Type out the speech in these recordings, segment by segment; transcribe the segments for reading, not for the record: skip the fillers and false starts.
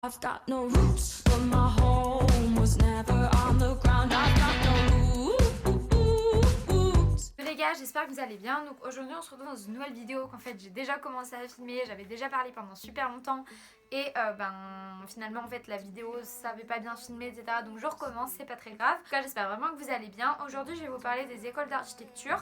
I've got no roots, but my home was never on the ground. I've got no roots. Les gars, j'espère que vous allez bien. Donc aujourd'hui on se retrouve dans une nouvelle vidéo qu'en fait j'ai déjà commencé à filmer, j'avais déjà parlé pendant super longtemps et finalement en fait la vidéo savait pas bien filmer, etc. Donc je recommence, c'est pas très grave. En tout cas j'espère vraiment que vous allez bien. Aujourd'hui je vais vous parler des écoles d'architecture,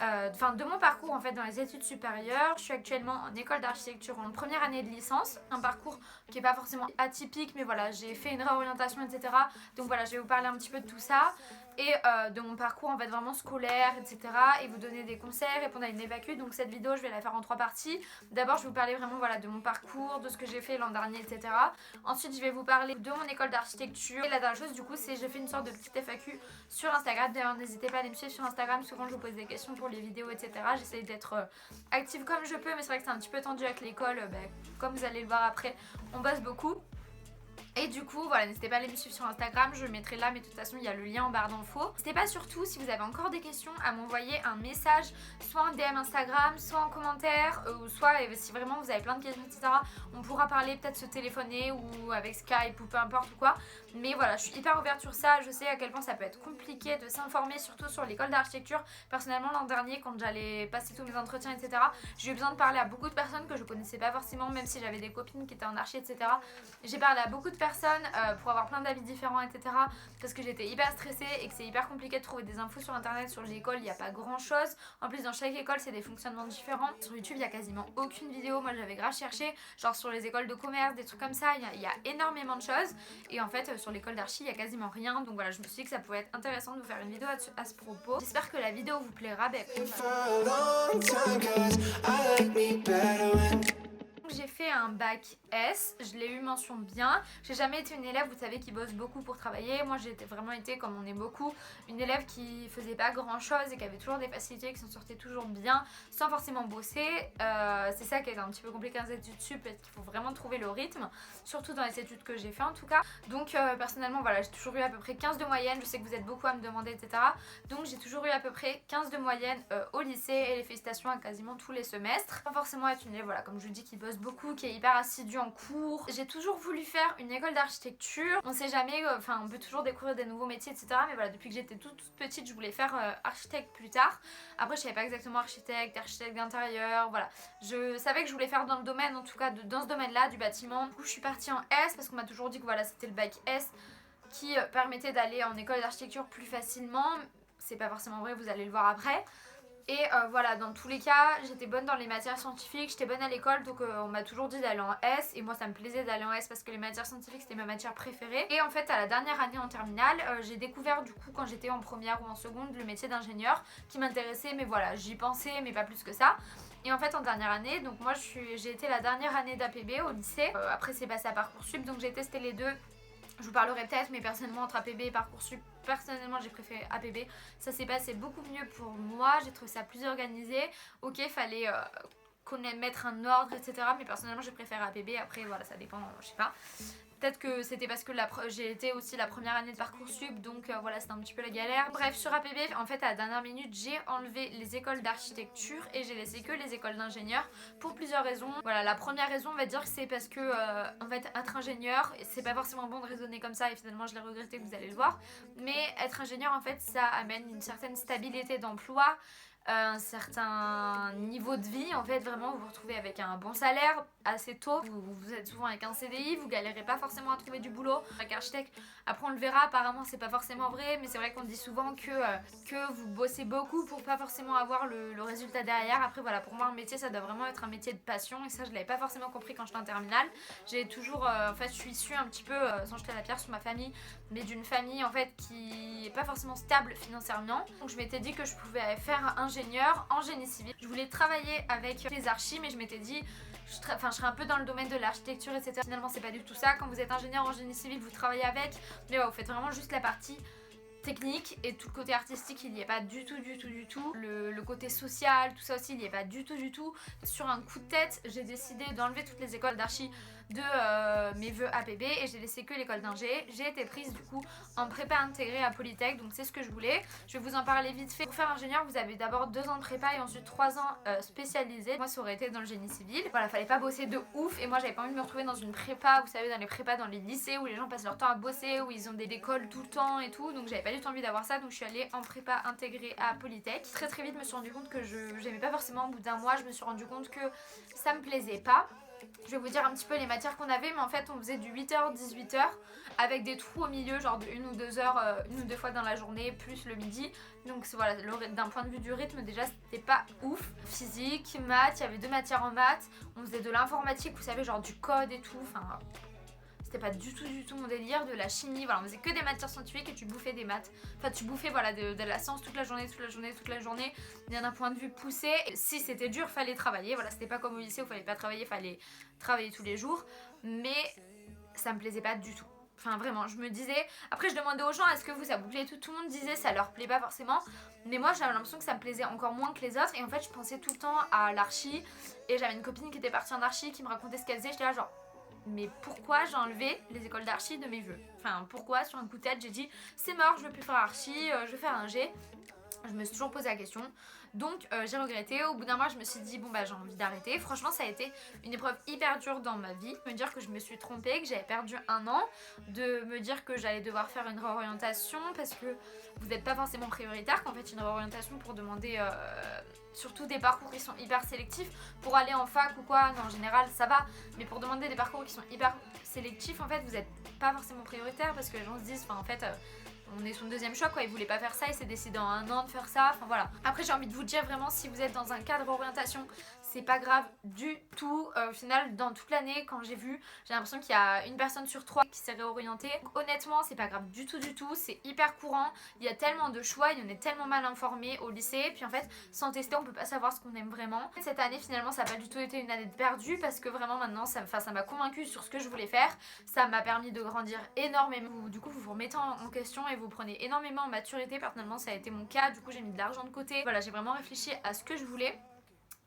de mon parcours en fait dans les études supérieures. Je suis actuellement en école d'architecture en première année de licence, un parcours qui est pas forcément atypique, mais voilà, j'ai fait une réorientation, etc. Donc voilà, je vais vous parler un petit peu de tout ça et de mon parcours en fait vraiment scolaire, etc. et vous donner des conseils, répondre à une FAQ. Donc cette vidéo je vais la faire en 3 parties. D'abord je vais vous parler vraiment voilà, de mon parcours, de ce que j'ai fait l'an dernier, etc. Ensuite je vais vous parler de mon école d'architecture. Et la dernière chose du coup c'est j'ai fait une sorte de petite FAQ sur Instagram. D'ailleurs n'hésitez pas à aller me suivre sur Instagram, souvent je vous pose des questions pour les vidéos, etc. J'essaie d'être active comme je peux, mais c'est vrai que c'est un petit peu tendu avec l'école, comme vous allez le voir après, on bosse beaucoup. Et du coup voilà, n'hésitez pas à aller me suivre sur Instagram, je le mettrai là mais de toute façon il y a le lien en barre d'infos. N'hésitez pas surtout si vous avez encore des questions à m'envoyer un message, soit en DM Instagram, soit en commentaire, ou soit si vraiment vous avez plein de questions, etc. On pourra parler, peut-être se téléphoner ou avec Skype ou peu importe ou quoi. Mais voilà, je suis hyper ouverte sur ça, je sais à quel point ça peut être compliqué de s'informer, surtout sur l'école d'architecture. Personnellement l'an dernier quand j'allais passer tous mes entretiens, etc. j'ai eu besoin de parler à beaucoup de personnes que je connaissais pas forcément, même si j'avais des copines qui étaient en archi, etc. J'ai parlé à beaucoup de personnes pour avoir plein d'avis différents, etc. parce que j'étais hyper stressée et que c'est hyper compliqué de trouver des infos sur internet. Sur l'école il n'y a pas grand chose, en plus dans chaque école c'est des fonctionnements différents. Sur YouTube il y a quasiment aucune vidéo, moi j'avais grave cherché, genre sur les écoles de commerce, des trucs comme ça, il y a énormément de choses. Et en fait sur l'école d'archi il y a quasiment rien, donc voilà, je me suis dit que ça pouvait être intéressant de vous faire une vidéo à ce propos. J'espère que la vidéo vous plaira. J'ai fait un bac S, je l'ai eu mention bien. J'ai jamais été une élève, vous savez, qui bosse beaucoup pour travailler. Moi j'ai vraiment été, comme on est beaucoup, une élève qui faisait pas grand chose et qui avait toujours des facilités, qui s'en sortait toujours bien sans forcément bosser. C'est ça qui est un petit peu compliqué dans les études sup, parce qu'il faut vraiment trouver le rythme, surtout dans les études que j'ai fait en tout cas. Donc personnellement voilà, j'ai toujours eu à peu près 15 de moyenne. Je sais que vous êtes beaucoup à me demander, etc. Donc j'ai toujours eu à peu près 15 de moyenne au lycée, et les félicitations à quasiment tous les semestres. Pas forcément être une élève, voilà, comme je vous dis, qui bosse beaucoup, qui est hyper assidue en cours. J'ai toujours voulu faire une école d'architecture. On sait jamais, on peut toujours découvrir des nouveaux métiers, etc. Mais voilà, depuis que j'étais toute petite, je voulais faire architecte plus tard. Après, je savais pas exactement architecte d'intérieur, voilà. Je savais que je voulais faire dans le domaine, en tout cas dans ce domaine-là, du bâtiment. Du coup, je suis partie en S parce qu'on m'a toujours dit que voilà, c'était le bac S qui permettait d'aller en école d'architecture plus facilement. C'est pas forcément vrai, vous allez le voir après. Et voilà, dans tous les cas, j'étais bonne dans les matières scientifiques, j'étais bonne à l'école, donc on m'a toujours dit d'aller en S. Et moi ça me plaisait d'aller en S parce que les matières scientifiques c'était ma matière préférée. Et en fait à la dernière année en terminale, j'ai découvert du coup quand j'étais en première ou en seconde le métier d'ingénieur qui m'intéressait, mais voilà, j'y pensais mais pas plus que ça. Et en fait en dernière année, donc moi j'ai été la dernière année d'APB au lycée, après c'est passé à Parcoursup, donc j'ai testé les deux. Je vous parlerai peut-être, mais personnellement entre APB et Parcoursup, personnellement j'ai préféré APB. Ça s'est passé beaucoup mieux pour moi, j'ai trouvé ça plus organisé. Ok, fallait mettre un ordre, etc. Mais personnellement j'ai préféré APB, après voilà, ça dépend, je sais pas. Peut-être que c'était parce que j'ai été aussi la première année de Parcoursup, donc voilà, c'était un petit peu la galère. Bref, sur APB, en fait, à la dernière minute, j'ai enlevé les écoles d'architecture et j'ai laissé que les écoles d'ingénieurs pour plusieurs raisons. Voilà, la première raison, on va dire que c'est parce que, en fait, être ingénieur, c'est pas forcément bon de raisonner comme ça et finalement, je l'ai regretté, vous allez le voir. Mais être ingénieur, en fait, ça amène une certaine stabilité d'emploi, un certain niveau de vie, en fait, vraiment vous vous retrouvez avec un bon salaire assez tôt, vous êtes souvent avec un CDI, vous galérez pas forcément à trouver du boulot. Avec architecte, après on le verra, apparemment c'est pas forcément vrai, mais c'est vrai qu'on dit souvent que vous bossez beaucoup pour pas forcément avoir le résultat derrière. Après voilà, pour moi un métier ça doit vraiment être un métier de passion, et ça je l'avais pas forcément compris quand j'étais en terminale. J'ai toujours, en fait je suis issue un petit peu, sans jeter la pierre sur ma famille, mais d'une famille en fait qui est pas forcément stable financièrement. Donc je m'étais dit que je pouvais faire ingénieur en génie civil. Je voulais travailler avec les archis, mais je m'étais dit je serais un peu dans le domaine de l'architecture, etc. Finalement c'est pas du tout ça. Quand vous êtes ingénieur en génie civil, vous travaillez avec, mais ouais, vous faites vraiment juste la partie technique, et tout le côté artistique il n'y est pas du tout. Le côté social, tout ça aussi il n'y est pas du tout. Sur un coup de tête j'ai décidé d'enlever toutes les écoles d'archi mes vœux APB et j'ai laissé que l'école d'ingé. J'ai été prise du coup en prépa intégrée à Polytech, donc c'est ce que je voulais. Je vais vous en parler vite fait. Pour faire ingénieur, vous avez d'abord 2 ans de prépa et ensuite 3 ans spécialisés. Moi, ça aurait été dans le génie civil. Voilà, fallait pas bosser de ouf et moi, j'avais pas envie de me retrouver dans une prépa, vous savez, dans les prépas, dans les lycées où les gens passent leur temps à bosser, où ils ont des écoles tout le temps et tout. Donc, j'avais pas du tout envie d'avoir ça. Donc, je suis allée en prépa intégrée à Polytech. Très très vite, je me suis rendu compte que j'aimais pas forcément. Au bout d'un mois, je me suis rendu compte que ça me plaisait pas. Je vais vous dire un petit peu les matières qu'on avait, mais en fait on faisait du 8h 18h avec des trous au milieu, genre de 1 ou 2 heures, 1 ou 2 fois dans la journée, plus le midi. Donc voilà, d'un point de vue du rythme déjà c'était pas ouf. Physique, maths, il y avait 2 matières en maths, on faisait de l'informatique, vous savez, genre du code et tout, enfin c'était pas du tout mon délire, de la chimie, voilà, on faisait que des matières scientifiques et tu bouffais des maths. Enfin tu bouffais voilà de la science toute la journée, bien d'un point de vue poussé. Et si c'était dur, fallait travailler, voilà, c'était pas comme au lycée où fallait pas travailler, fallait travailler tous les jours, mais ça me plaisait pas du tout. Enfin vraiment, je me disais, après je demandais aux gens est-ce que ça vous plaît tout le monde disait ça leur plaît pas forcément, mais moi j'avais l'impression que ça me plaisait encore moins que les autres et en fait je pensais tout le temps à l'archi et j'avais une copine qui était partie en archi qui me racontait ce qu'elle faisait, j'étais là genre mais pourquoi j'ai enlevé les écoles d'archi de mes vœux? Enfin pourquoi sur un coup de tête j'ai dit c'est mort, je veux plus faire archi, je veux faire ingé. Je me suis toujours posé la question, donc j'ai regretté. Au bout d'un mois je me suis dit bon bah j'ai envie d'arrêter. Franchement ça a été une épreuve hyper dure dans ma vie, me dire que je me suis trompée, que j'avais perdu 1 an, de me dire que j'allais devoir faire une réorientation parce que vous n'êtes pas forcément prioritaire, qu'en fait une réorientation pour demander surtout des parcours qui sont hyper sélectifs, pour aller en fac ou quoi, non en général ça va, mais pour demander des parcours qui sont hyper sélectifs en fait vous n'êtes pas forcément prioritaire parce que les gens se disent enfin en fait on est son 2e choix quoi, il voulait pas faire ça, il s'est décidé en 1 an de faire ça, enfin voilà. Après j'ai envie de vous dire vraiment si vous êtes dans un cadre orientation, c'est pas grave du tout. Au final dans toute l'année quand j'ai l'impression qu'il y a 1 personne sur 3 qui s'est réorientée. Donc, honnêtement c'est pas grave du tout, c'est hyper courant, il y a tellement de choix, on est tellement mal informés au lycée, puis en fait sans tester on peut pas savoir ce qu'on aime vraiment. Cette année finalement ça a pas du tout été une année de perdue parce que vraiment maintenant ça m'a convaincue sur ce que je voulais faire, ça m'a permis de grandir énormément. Du coup vous vous remettez en question et vous prenez énormément en maturité. Personnellement ça a été mon cas, du coup j'ai mis de l'argent de côté, voilà j'ai vraiment réfléchi à ce que je voulais.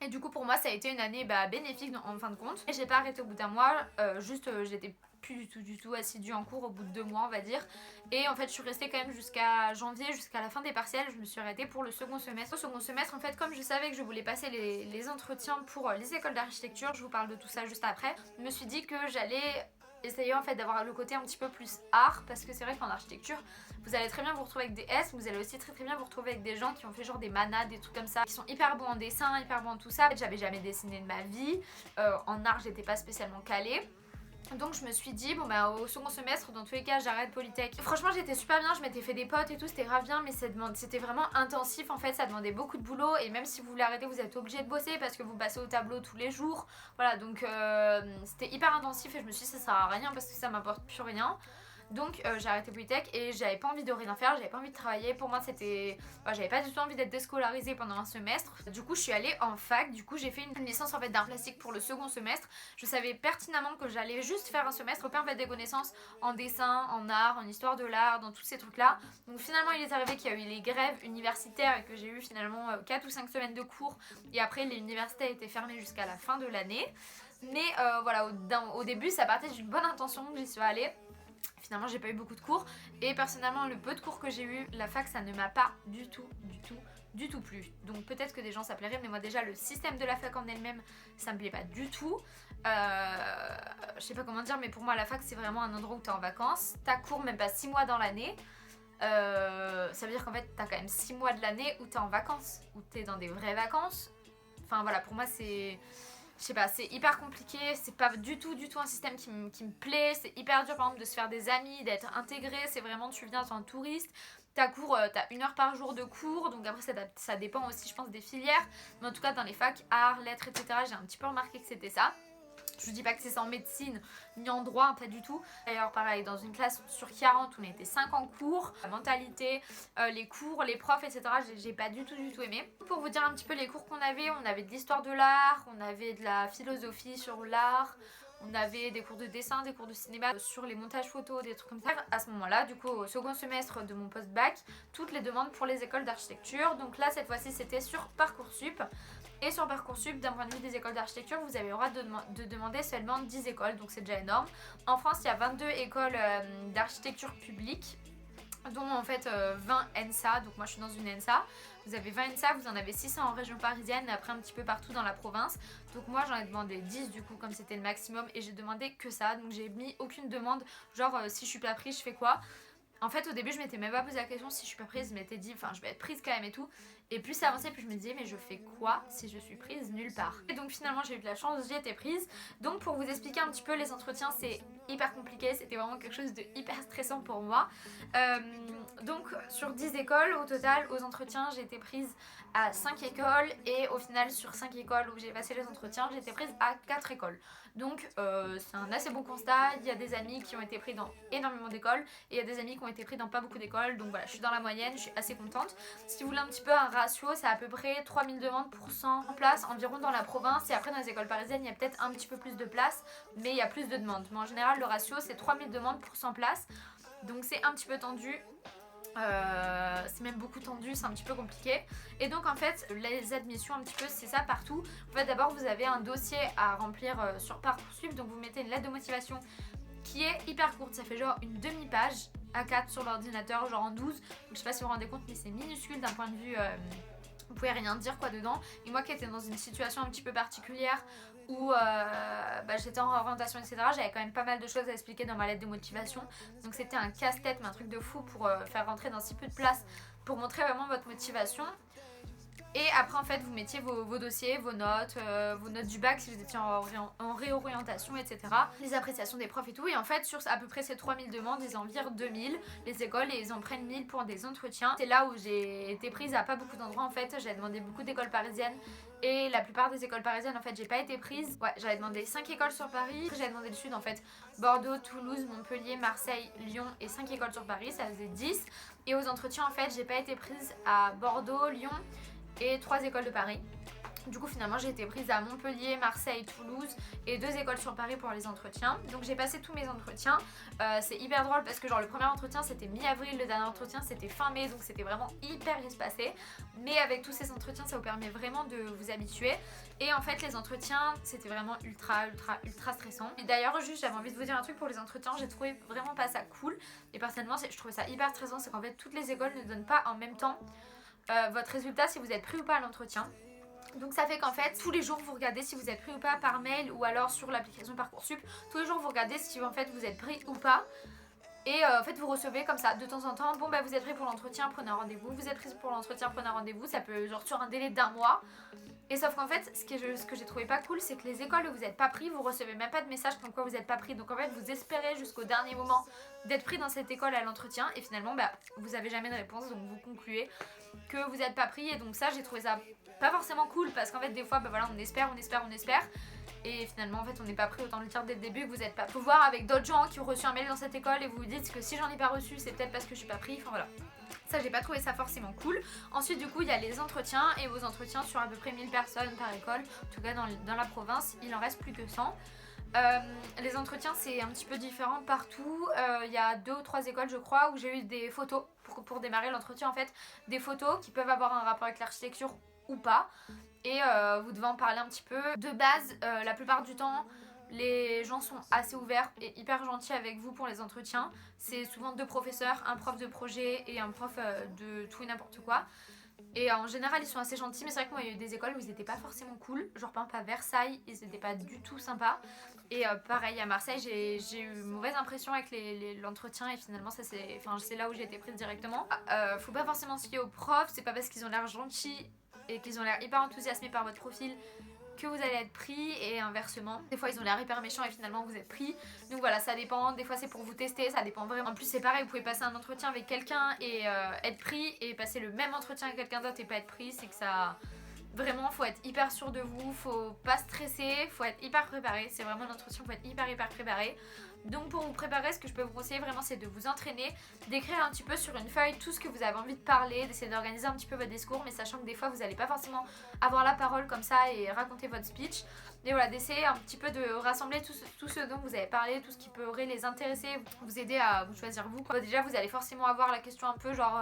Et du coup pour moi ça a été une année bénéfique en fin de compte. Et j'ai pas arrêté au bout d'un mois, j'étais plus du tout assidue en cours au bout de 2 mois on va dire. Et en fait je suis restée quand même jusqu'à janvier, jusqu'à la fin des partiels, je me suis arrêtée pour le second semestre. Au second semestre en fait comme je savais que je voulais passer les entretiens pour les écoles d'architecture, je vous parle de tout ça juste après, je me suis dit que j'allais essayer en fait d'avoir le côté un petit peu plus art parce que c'est vrai qu'en architecture vous allez très bien vous retrouver avec des S, vous allez aussi très bien vous retrouver avec des gens qui ont fait genre des manas, des trucs comme ça, qui sont hyper bons en dessin, hyper bons en tout ça. En fait, j'avais jamais dessiné de ma vie, en art j'étais pas spécialement calée. Donc je me suis dit bon bah au second semestre dans tous les cas j'arrête Polytech. Franchement j'étais super bien, je m'étais fait des potes et tout, c'était grave bien, mais c'était vraiment intensif en fait, ça demandait beaucoup de boulot et même si vous voulez arrêter vous êtes obligé de bosser parce que vous passez au tableau tous les jours. Voilà donc c'était hyper intensif et je me suis dit ça sert à rien parce que ça m'apporte plus rien. Donc j'ai arrêté Polytech et j'avais pas envie de rien faire, j'avais pas envie de travailler. Pour moi c'était... j'avais pas du tout envie d'être déscolarisée pendant un semestre. Du coup je suis allée en fac, du coup j'ai fait une licence en fait d'art plastique pour le second semestre. Je savais pertinemment que j'allais juste faire un semestre, pas en fait des connaissances en dessin, en art, en histoire de l'art, dans tous ces trucs là. Donc finalement il est arrivé qu'il y a eu les grèves universitaires et que j'ai eu finalement 4 ou 5 semaines de cours. Et après l'université a été fermée jusqu'à la fin de l'année. Mais voilà, au début ça partait d'une bonne intention, j'y suis allée. Finalement j'ai pas eu beaucoup de cours et personnellement le peu de cours que j'ai eu, la fac ça ne m'a pas du tout plu. Donc peut-être que des gens ça plairait mais moi déjà le système de la fac en elle-même ça me plaît pas du tout. Je sais pas comment dire mais pour moi la fac c'est vraiment un endroit où t'es en vacances, t'as cours même pas 6 mois dans l'année. Ça veut dire qu'en fait t'as quand même 6 mois de l'année où t'es en vacances, où t'es dans des vraies vacances. Enfin voilà pour moi c'est... Je sais pas, c'est hyper compliqué, c'est pas du tout un système qui me plaît, c'est hyper dur par exemple de se faire des amis, d'être intégré, c'est vraiment tu viens en touriste, t'as 1 heure par jour de cours, donc après ça dépend aussi je pense des filières, mais en tout cas dans les facs, arts, lettres, etc. j'ai un petit peu remarqué que c'était ça. Je vous dis pas que c'est ça en médecine ni en droit, pas du tout. D'ailleurs pareil, dans une classe sur 40 on était 5 en cours, la mentalité, les cours, les profs etc. j'ai pas du tout aimé. Pour vous dire un petit peu les cours qu'on avait, on avait de l'histoire de l'art, on avait de la philosophie sur l'art, On avait des cours de dessin, des cours de cinéma, sur les montages photos, des trucs comme ça. À ce moment-là, du coup, au second semestre de mon post-bac, toutes les demandes pour les écoles d'architecture. Donc là, cette fois-ci, c'était sur Parcoursup. Et sur Parcoursup, d'un point de vue des écoles d'architecture, vous avez le droit de demander seulement 10 écoles, donc c'est déjà énorme. En France, il y a 22 écoles d'architecture publique, dont en fait 20 ENSA, donc moi je suis dans une ENSA. Vous avez 20 ENSA, vous en avez 600 en région parisienne et après un petit peu partout dans la province. Donc moi j'en ai demandé 10 du coup comme c'était le maximum et j'ai demandé que ça. Donc j'ai mis aucune demande, genre si je suis pas prise je fais quoi. En fait au début je m'étais même pas posé la question si je suis pas prise, je m'étais dit enfin je vais être prise quand même et tout. Et plus ça avançait plus je me disais mais je fais quoi si je suis prise nulle part. Et donc finalement j'ai eu de la chance, j'ai été prise. Donc pour vous expliquer un petit peu les entretiens c'est hyper compliqué, c'était vraiment quelque chose de hyper stressant pour moi. Donc sur 10 écoles au total aux entretiens j'ai été prise à 5 écoles et au final sur 5 écoles où j'ai passé les entretiens j'ai été prise à 4 écoles. Donc c'est un assez bon constat, il y a des amis qui ont été pris dans énormément d'écoles et il y a des amis qui ont été pris dans pas beaucoup d'écoles, donc voilà je suis dans la moyenne, je suis assez contente. Si vous voulez un petit peu un ratio, c'est à peu près 3000 demandes pour 100 places environ dans la province et après dans les écoles parisiennes il y a peut-être un petit peu plus de places mais il y a plus de demandes. Mais en général le ratio c'est 3000 demandes pour 100 places, donc c'est un petit peu tendu. C'est même beaucoup tendu, c'est un petit peu compliqué. Et donc en fait les admissions un petit peu c'est ça partout. En fait d'abord vous avez un dossier à remplir sur Parcoursup, donc vous mettez une lettre de motivation qui est hyper courte, ça fait genre une demi-page A4 sur l'ordinateur, genre en 12. Donc je sais pas si vous vous rendez compte mais c'est minuscule d'un point de vue vous pouvez rien dire quoi dedans. Et moi qui étais dans une situation un petit peu particulière où j'étais en orientation etc, j'avais quand même pas mal de choses à expliquer dans ma lettre de motivation. Donc c'était un casse-tête mais un truc de fou pour faire rentrer dans si peu de place, pour montrer vraiment votre motivation. Et après en fait vous mettiez vos dossiers, vos notes du bac si vous étiez en réorientation etc. Les appréciations des profs et tout. Et en fait sur à peu près ces 3000 demandes ils en virent 2000 les écoles et ils en prennent 1000 pour des entretiens. C'est là où j'ai été prise à pas beaucoup d'endroits en fait. J'avais demandé beaucoup d'écoles parisiennes et la plupart des écoles parisiennes en fait j'ai pas été prise. Ouais j'avais demandé 5 écoles sur Paris. J'avais demandé le sud en fait, Bordeaux, Toulouse, Montpellier, Marseille, Lyon et 5 écoles sur Paris, ça faisait 10. Et aux entretiens en fait j'ai pas été prise à Bordeaux, Lyon et 3 écoles de Paris. Du coup finalement j'ai été prise à Montpellier, Marseille, Toulouse et 2 écoles sur Paris pour les entretiens. Donc j'ai passé tous mes entretiens. C'est hyper drôle parce que genre le premier entretien c'était mi-avril, le dernier entretien c'était fin mai, donc c'était vraiment hyper espacé. Mais avec tous ces entretiens ça vous permet vraiment de vous habituer. Et en fait les entretiens c'était vraiment ultra stressant. Et d'ailleurs juste j'avais envie de vous dire un truc pour les entretiens, j'ai trouvé vraiment pas ça cool. Et personnellement je trouvais ça hyper stressant, c'est qu'en fait toutes les écoles ne donnent pas en même temps votre résultat si vous êtes pris ou pas à l'entretien. Donc ça fait qu'en fait tous les jours vous regardez si vous êtes pris ou pas par mail ou alors sur l'application Parcoursup. Tous les jours vous regardez si en fait vous êtes pris ou pas. Et en fait vous recevez comme ça de temps en temps, bon bah vous êtes pris pour l'entretien, prenez un rendez-vous, vous êtes pris pour l'entretien, prenez un rendez-vous, ça peut genre sur un délai d'1 mois. Et sauf qu'en fait ce que j'ai trouvé pas cool c'est que les écoles où vous n'êtes pas pris, vous recevez même pas de message comme quoi vous n'êtes pas pris. Donc en fait vous espérez jusqu'au dernier moment d'être pris dans cette école à l'entretien et finalement bah vous avez jamais de réponse, donc vous concluez que vous n'êtes pas pris. Et donc ça j'ai trouvé ça pas forcément cool parce qu'en fait des fois bah voilà on espère et finalement en fait on n'est pas pris, autant le dire dès le début que vous n'êtes pas. Faut voir avec d'autres gens qui ont reçu un mail dans cette école et vous vous dites que si j'en ai pas reçu c'est peut-être parce que je suis pas pris, enfin voilà. Ça j'ai pas trouvé ça forcément cool. Ensuite du coup il y a les entretiens et vos entretiens sur à peu près 1000 personnes par école. En tout cas dans la province il en reste plus que 100. Les entretiens c'est un petit peu différent partout. Il y a 2 ou 3 écoles je crois où j'ai eu des photos pour démarrer l'entretien en fait. Des photos qui peuvent avoir un rapport avec l'architecture ou pas. Et vous devez en parler un petit peu. De base la plupart du temps les gens sont assez ouverts et hyper gentils avec vous pour les entretiens. C'est souvent 2 professeurs, un prof de projet et un prof de tout et n'importe quoi. Et en général ils sont assez gentils, mais c'est vrai que moi il y a eu des écoles où ils étaient pas forcément cool. Genre par exemple à Versailles ils étaient pas du tout sympas. Et pareil à Marseille j'ai eu mauvaise impression avec l'entretien et finalement ça c'est là où j'ai été prise directement. Faut pas forcément se fier aux profs, c'est pas parce qu'ils ont l'air gentils et qu'ils ont l'air hyper enthousiasmés par votre profil que vous allez être pris et inversement. Des fois ils ont l'air hyper méchants et finalement vous êtes pris. Donc voilà ça dépend, des fois c'est pour vous tester, ça dépend vraiment. En plus c'est pareil, vous pouvez passer un entretien avec quelqu'un et être pris et passer le même entretien avec quelqu'un d'autre et pas être pris. C'est que ça... Vraiment faut être hyper sûr de vous, faut pas stresser, faut être hyper préparé. C'est vraiment un entretien, faut être hyper préparé. Donc pour vous préparer, ce que je peux vous conseiller vraiment, c'est de vous entraîner, d'écrire un petit peu sur une feuille tout ce que vous avez envie de parler, d'essayer d'organiser un petit peu votre discours, mais sachant que des fois vous n'allez pas forcément avoir la parole comme ça et raconter votre speech. Et voilà, d'essayer un petit peu de rassembler tout ce dont vous avez parlé, tout ce qui pourrait les intéresser, vous aider à vous choisir vous, quoi. Déjà vous allez forcément avoir la question un peu genre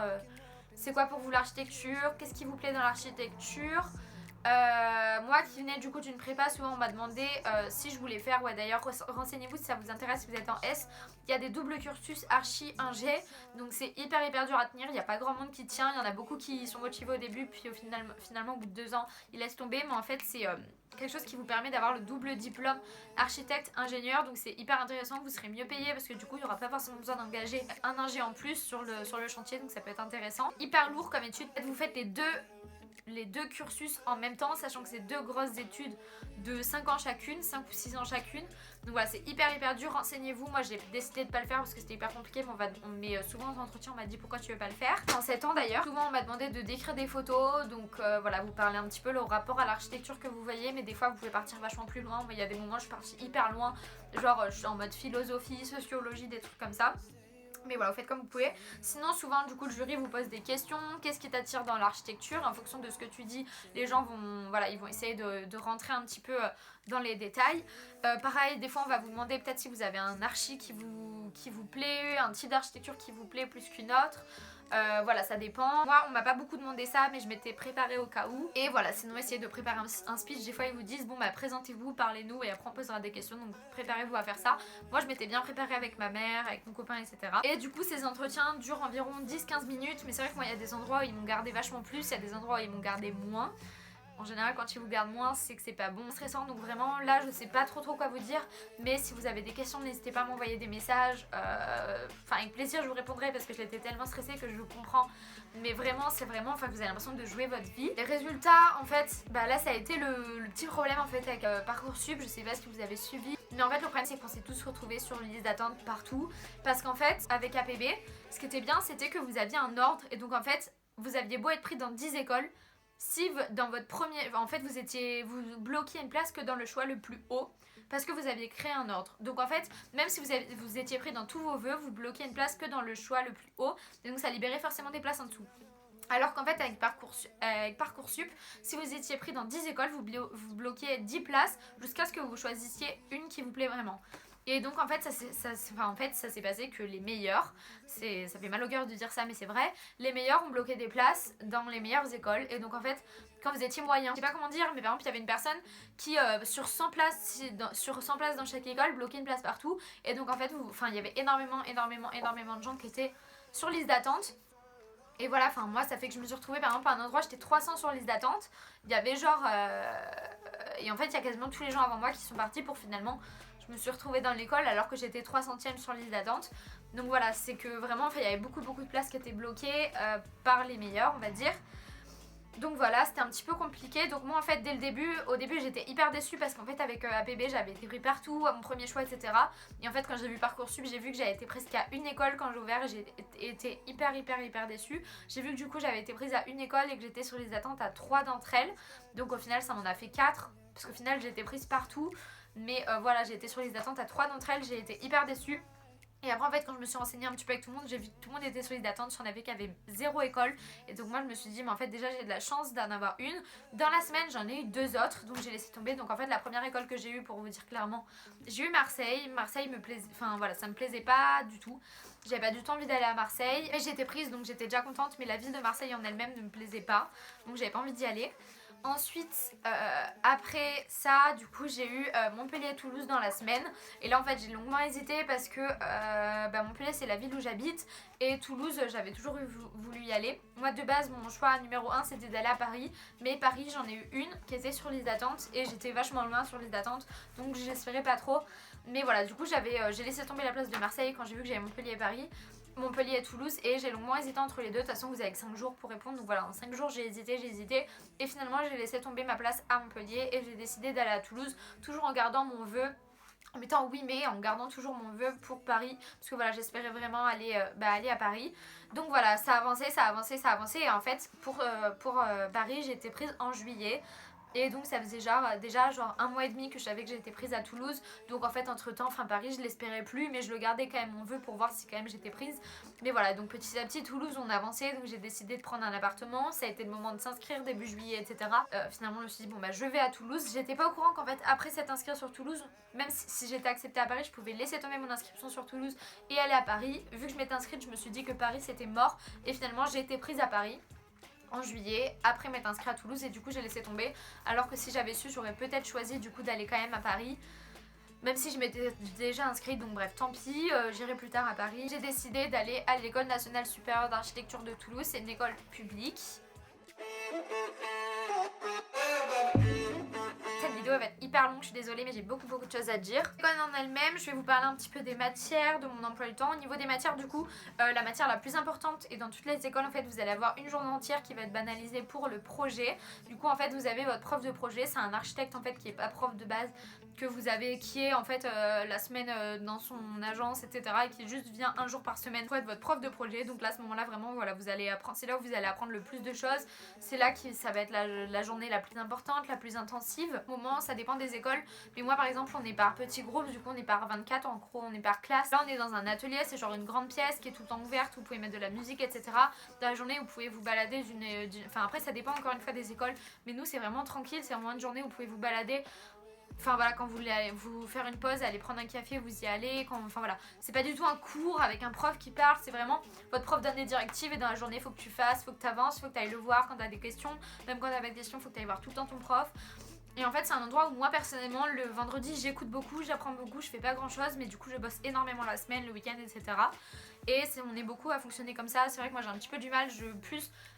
c'est quoi pour vous l'architecture, qu'est-ce qui vous plaît dans l'architecture. Moi qui venais du coup d'une prépa, souvent on m'a demandé si je voulais faire, ouais d'ailleurs renseignez-vous si ça vous intéresse, si vous êtes en S, il y a des doubles cursus archi ingé, donc c'est hyper dur à tenir, il n'y a pas grand monde qui tient, il y en a beaucoup qui sont motivés au début puis finalement au bout de 2 ans ils laissent tomber, mais en fait c'est quelque chose qui vous permet d'avoir le double diplôme architecte ingénieur, donc c'est hyper intéressant, vous serez mieux payé parce que du coup il n'y aura pas forcément besoin d'engager un ingé en plus sur le chantier, donc ça peut être intéressant. Hyper lourd comme étude, vous faites les deux cursus en même temps, sachant que c'est 2 grosses études de 5 ans chacune, 5 ou 6 ans chacune. Donc voilà, c'est hyper dur, renseignez-vous. Moi j'ai décidé de pas le faire parce que c'était hyper compliqué, mais souvent en entretien on m'a dit pourquoi tu veux pas le faire. En 7 ans d'ailleurs, souvent on m'a demandé de décrire des photos, donc voilà, vous parlez un petit peu le rapport à l'architecture que vous voyez, mais des fois vous pouvez partir vachement plus loin. Moi il y a des moments je suis partie hyper loin, genre je suis en mode philosophie, sociologie, des trucs comme ça. Mais voilà, vous faites comme vous pouvez. Sinon, souvent, du coup, le jury vous pose des questions. Qu'est-ce qui t'attire dans l'architecture? En fonction de ce que tu dis, les gens vont, voilà, ils vont essayer de rentrer un petit peu dans les détails. Pareil, des fois, on va vous demander peut-être si vous avez un archi qui vous plaît, un type d'architecture qui vous plaît plus qu'une autre. Voilà, ça dépend. Moi, on m'a pas beaucoup demandé ça, mais je m'étais préparée au cas où. Et voilà, sinon, essayez de préparer un speech. Des fois, ils vous disent, bon, bah, présentez-vous, parlez-nous, et après, on posera des questions. Donc, préparez-vous à faire ça. Moi, je m'étais bien préparée avec ma mère, avec mon copain, etc. Et du coup, ces entretiens durent environ 10-15 minutes. Mais c'est vrai que moi, il y a des endroits où ils m'ont gardé vachement plus, il y a des endroits où ils m'ont gardé moins. En général, quand ils vous gardent moins, c'est que c'est pas bon. Stressant, donc vraiment, là, je sais pas trop quoi vous dire. Mais si vous avez des questions, n'hésitez pas à m'envoyer des messages. Enfin, avec plaisir, je vous répondrai parce que j'étais tellement stressée que je vous comprends. Mais vraiment, c'est vraiment, enfin, vous avez l'impression de jouer votre vie. Les résultats, en fait, bah là, ça a été le petit problème en fait avec Parcoursup. Je sais pas ce que vous avez suivi. Mais en fait, le problème, c'est qu'on s'est tous retrouvés sur une liste d'attente partout. Parce qu'en fait, avec APB, ce qui était bien, c'était que vous aviez un ordre. Et donc, en fait, vous aviez beau être pris dans 10 écoles. Si dans votre premier... En fait, vous bloquiez une place que dans le choix le plus haut parce que vous aviez créé un ordre. Donc en fait, même si vous étiez pris dans tous vos vœux, vous bloquiez une place que dans le choix le plus haut. Et donc ça libérait forcément des places en dessous. Alors qu'en fait, avec Parcoursup, si vous étiez pris dans 10 écoles, vous bloquiez 10 places jusqu'à ce que vous choisissiez une qui vous plaît vraiment. Et donc en fait ça s'est passé que les meilleurs, ça fait mal au cœur de dire ça mais c'est vrai, les meilleurs ont bloqué des places dans les meilleures écoles. Et donc en fait quand vous étiez moyen, je sais pas comment dire, mais par exemple il y avait une personne qui sur 100 places dans chaque école bloquait une place partout. Et donc en fait il y avait énormément de gens qui étaient sur liste d'attente. Et voilà, enfin moi ça fait que je me suis retrouvée par exemple à un endroit, j'étais 300 sur liste d'attente. Il y avait genre et en fait il y a quasiment tous les gens avant moi qui sont partis pour finalement je me suis retrouvée dans l'école alors que j'étais 300e sur liste d'attente. Donc voilà, c'est que vraiment il y avait beaucoup de places qui étaient bloquées par les meilleurs, on va dire. Donc voilà, c'était un petit peu compliqué. Donc moi en fait au début j'étais hyper déçue parce qu'en fait avec APB j'avais été pris partout à mon premier choix, etc. Et en fait quand j'ai vu Parcoursup, j'ai vu que j'avais été prise qu'à une école quand j'ai ouvert et j'ai été hyper déçue. J'ai vu que du coup j'avais été prise à une école et que j'étais sur les attentes à 3 d'entre elles. Donc au final ça m'en a fait 4 parce qu'au final j'ai été prise partout. Mais voilà, j'ai été sur les attentes à 3 d'entre elles, j'ai été hyper déçue. Et après en fait quand je me suis renseignée un petit peu avec tout le monde, j'ai vu que tout le monde était sur les attentes, j'en avais qui avait 0 école. Et donc moi je me suis dit mais en fait déjà j'ai de la chance d'en avoir une. Dans la semaine j'en ai eu 2 autres, donc j'ai laissé tomber. Donc en fait la première école que j'ai eue, pour vous dire clairement, j'ai eu Marseille. Marseille me plaisait, enfin voilà, ça me plaisait pas du tout. J'avais pas du tout envie d'aller à Marseille. Mais j'étais prise donc j'étais déjà contente, mais la ville de Marseille en elle-même ne me plaisait pas. Donc j'avais pas envie d'y aller. Ensuite, après ça, du coup, j'ai eu Montpellier-Toulouse dans la semaine. Et là, en fait, j'ai longuement hésité parce que Montpellier, c'est la ville où j'habite. Et Toulouse, j'avais toujours voulu y aller. Moi, de base, mon choix numéro 1, c'était d'aller à Paris. Mais Paris, j'en ai eu une qui était sur liste d'attente. Et j'étais vachement loin sur liste d'attente. Donc, j'espérais pas trop. Mais voilà, du coup, j'ai laissé tomber la place de Marseille quand j'ai vu que j'avais Montpellier et Paris. Montpellier et Toulouse, et j'ai longuement hésité entre les deux. De toute façon vous avez que 5 jours pour répondre, donc voilà, en 5 jours j'ai hésité et finalement j'ai laissé tomber ma place à Montpellier et j'ai décidé d'aller à Toulouse, toujours en gardant mon vœu, en mettant oui mais en gardant toujours mon vœu pour Paris, parce que voilà, j'espérais vraiment aller à Paris. Donc voilà, ça avançait et en fait pour Paris j'ai été prise en juillet. Et donc ça faisait déjà genre 1 mois et demi que je savais que j'étais prise à Toulouse. Donc en fait entre temps, Paris je l'espérais plus, mais je le gardais quand même mon vœu pour voir si quand même j'étais prise. Mais voilà, donc petit à petit Toulouse on avançait, donc j'ai décidé de prendre un appartement. Ça a été le moment de s'inscrire début juillet, etc. Finalement je me suis dit bon bah je vais à Toulouse. J'étais pas au courant qu'en fait après s'être inscrire sur Toulouse, même si j'étais acceptée à Paris, je pouvais laisser tomber mon inscription sur Toulouse et aller à Paris. Vu que je m'étais inscrite, je me suis dit que Paris c'était mort, et finalement j'ai été prise à Paris en juillet, après m'être inscrite à Toulouse, et du coup j'ai laissé tomber, alors que si j'avais su, j'aurais peut-être choisi du coup d'aller quand même à Paris, même si je m'étais déjà inscrite, donc bref, tant pis, j'irai plus tard à Paris. J'ai décidé d'aller à l'École nationale supérieure d'architecture de Toulouse, c'est une école publique. Cette vidéo va être hyper longue, je suis désolée, mais j'ai beaucoup de choses à dire. L'école en elle-même, je vais vous parler un petit peu des matières, de mon emploi du temps. Au niveau des matières, du coup, la matière la plus importante, et dans toutes les écoles en fait vous allez avoir une journée entière qui va être banalisée pour le projet. Du coup en fait vous avez votre prof de projet, c'est un architecte en fait qui est pas prof de base, que vous avez, qui est en fait la semaine dans son agence, etc., et qui juste vient un jour par semaine pour être votre prof de projet. Donc là à ce moment là vraiment voilà, vous allez apprendre, c'est là où vous allez apprendre le plus de choses, c'est là que ça va être la journée la plus importante, la plus intensive. Au moment, ça dépend des écoles, mais moi par exemple on est par petits groupes, du coup on est par 24, en gros on est par classe. Là on est dans un atelier, c'est genre une grande pièce qui est tout le temps ouverte, où vous pouvez mettre de la musique, etc. Dans la journée vous pouvez vous balader enfin après ça dépend encore une fois des écoles, mais nous c'est vraiment tranquille, c'est vraiment une journée où vous pouvez vous balader. Enfin voilà, quand vous voulez aller vous faire une pause, aller prendre un café, vous y allez. Enfin voilà, c'est pas du tout un cours avec un prof qui parle, c'est vraiment votre prof donne des directives, et dans la journée, faut que tu fasses, faut que tu avances, faut que tu ailles le voir quand tu as des questions. Même quand tu as pas de questions, faut que tu ailles voir tout le temps ton prof. Et en fait, c'est un endroit où moi personnellement, le vendredi, j'écoute beaucoup, j'apprends beaucoup, je fais pas grand chose, mais du coup, je bosse énormément la semaine, le week-end, etc. Et on est beaucoup à fonctionner comme ça. C'est vrai que moi j'ai un petit peu du mal,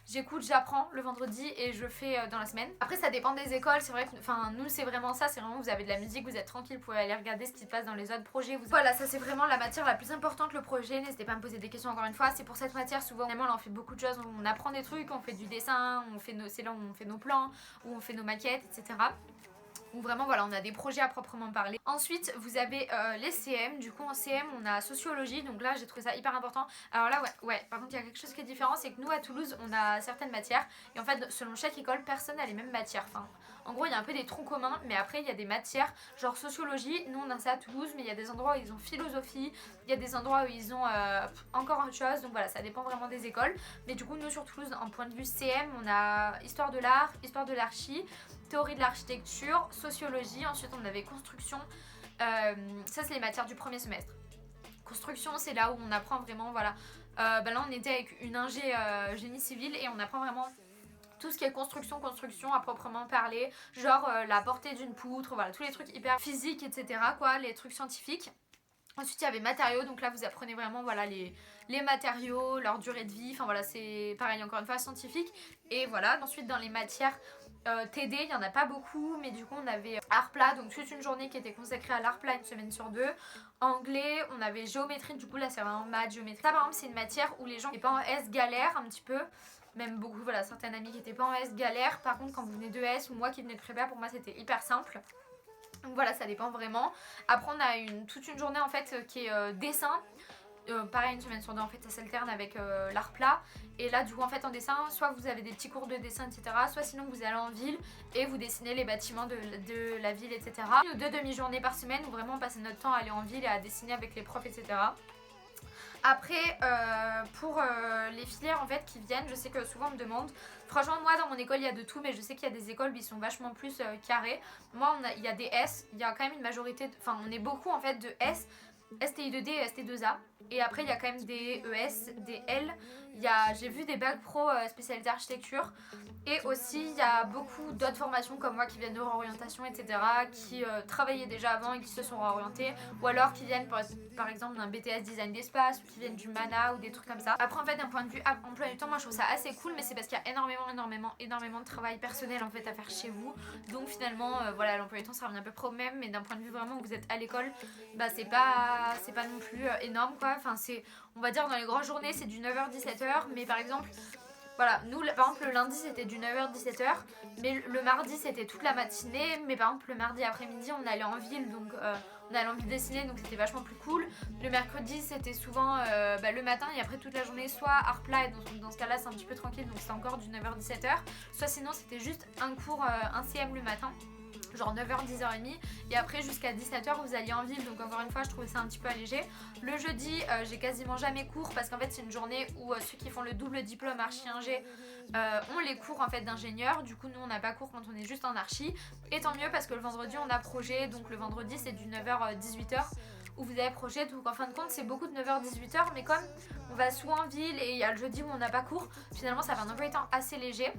j'écoute, j'apprends le vendredi et je fais dans la semaine. Après ça dépend des écoles, c'est vrai que nous c'est vraiment ça, c'est vraiment vous avez de la musique, vous êtes tranquille, vous pouvez aller regarder ce qui se passe dans les autres projets. Voilà, ça c'est vraiment la matière la plus importante, le projet. N'hésitez pas à me poser des questions encore une fois. C'est pour cette matière, souvent là on fait beaucoup de choses, on apprend des trucs, on fait du dessin, c'est là où on fait nos plans, où on fait nos maquettes, etc. Où vraiment voilà, on a des projets à proprement parler. Ensuite vous avez les CM, du coup en CM on a sociologie, donc là j'ai trouvé ça hyper important. Alors là ouais, par contre il y a quelque chose qui est différent, c'est que nous à Toulouse on a certaines matières, et en fait selon chaque école personne n'a les mêmes matières. Enfin en gros il y a un peu des troncs communs, mais après il y a des matières genre sociologie, nous on a ça à Toulouse, mais il y a des endroits où ils ont philosophie, il y a des endroits où ils ont encore autre chose, donc voilà ça dépend vraiment des écoles. Mais du coup nous sur Toulouse en point de vue CM on a histoire de l'art, histoire de l'archi, théorie de l'architecture, sociologie. Ensuite on avait construction, ça c'est les matières du premier semestre. Construction c'est là où on apprend vraiment voilà, là on était avec une ingé génie civil, et on apprend vraiment tout ce qui est construction à proprement parler, genre la portée d'une poutre, voilà tous les trucs hyper physiques, etc. quoi, les trucs scientifiques. Ensuite il y avait matériaux, donc là vous apprenez vraiment voilà les matériaux, leur durée de vie, enfin voilà c'est pareil encore une fois scientifique. Et voilà, ensuite dans les matières TD, il n'y en a pas beaucoup, mais du coup on avait art plat, donc toute une journée qui était consacrée à l'art plat, une semaine sur deux. Anglais, on avait géométrie, du coup là c'est vraiment maths, géométrie. Ça par exemple c'est une matière où les gens qui n'étaient pas en S galèrent un petit peu, même beaucoup, voilà, certaines amies qui n'étaient pas en S galèrent. Par contre quand vous venez de S, ou moi qui venais de prépa, pour moi c'était hyper simple. Donc voilà, ça dépend vraiment. Après on a toute une journée en fait qui est dessin. Pareil, une semaine sur deux en fait ça s'alterne avec l'art plat. Et là du coup en fait en dessin, soit vous avez des petits cours de dessin, etc., soit sinon vous allez en ville et vous dessinez les bâtiments de la ville, etc. Ou 2 demi-journées par semaine où vraiment on passait notre temps à aller en ville et à dessiner avec les profs, etc. Après pour les filières en fait qui viennent, je sais que souvent on me demande, franchement moi dans mon école il y a de tout, mais je sais qu'il y a des écoles où ils sont vachement plus carrés. Moi il y a des S, il y a quand même une majorité, enfin on est beaucoup en fait de S, STI2D et ST2A. Et après il y a quand même des ES, des L, j'ai vu des bacs pro spécialité architecture. Et aussi il y a beaucoup d'autres formations comme moi qui viennent de réorientation, etc., qui travaillaient déjà avant et qui se sont réorientés, ou alors qui viennent par exemple d'un BTS design d'espace, ou qui viennent du MANA ou des trucs comme ça. Après en fait d'un point de vue emploi du temps, moi je trouve ça assez cool, mais c'est parce qu'il y a énormément de travail personnel en fait à faire chez vous. Donc finalement voilà, l'emploi du temps ça revient à peu près au même, mais d'un point de vue vraiment où vous êtes à l'école, bah c'est pas non plus énorme quoi. Enfin on va dire dans les grandes journées c'est du 9h-17h, mais par exemple voilà, nous par exemple le lundi c'était du 9h-17h, mais le mardi c'était toute la matinée, mais par exemple le mardi après-midi on allait en ville, donc on a l'envie de dessiner, donc c'était vachement plus cool. Le mercredi c'était souvent le matin et après toute la journée, soit art plat, et dans ce cas là c'est un petit peu tranquille, donc c'était encore du 9h-17h, soit sinon c'était juste un cours, un CM le matin, genre 9h, 10h30, et après jusqu'à 17h vous alliez en ville, donc encore une fois je trouvais ça un petit peu allégé. Le jeudi j'ai quasiment jamais cours parce qu'en fait c'est une journée où ceux qui font le double diplôme archi-ingé ont les cours en fait d'ingénieur, du coup nous on n'a pas cours quand on est juste en archi, et tant mieux parce que le vendredi on a projet, donc le vendredi c'est du 9h 18h où vous avez projet, donc en fin de compte c'est beaucoup de 9h 18h, mais comme on va soit en ville et il y a le jeudi où on n'a pas cours, finalement ça fait un emploi du temps assez léger.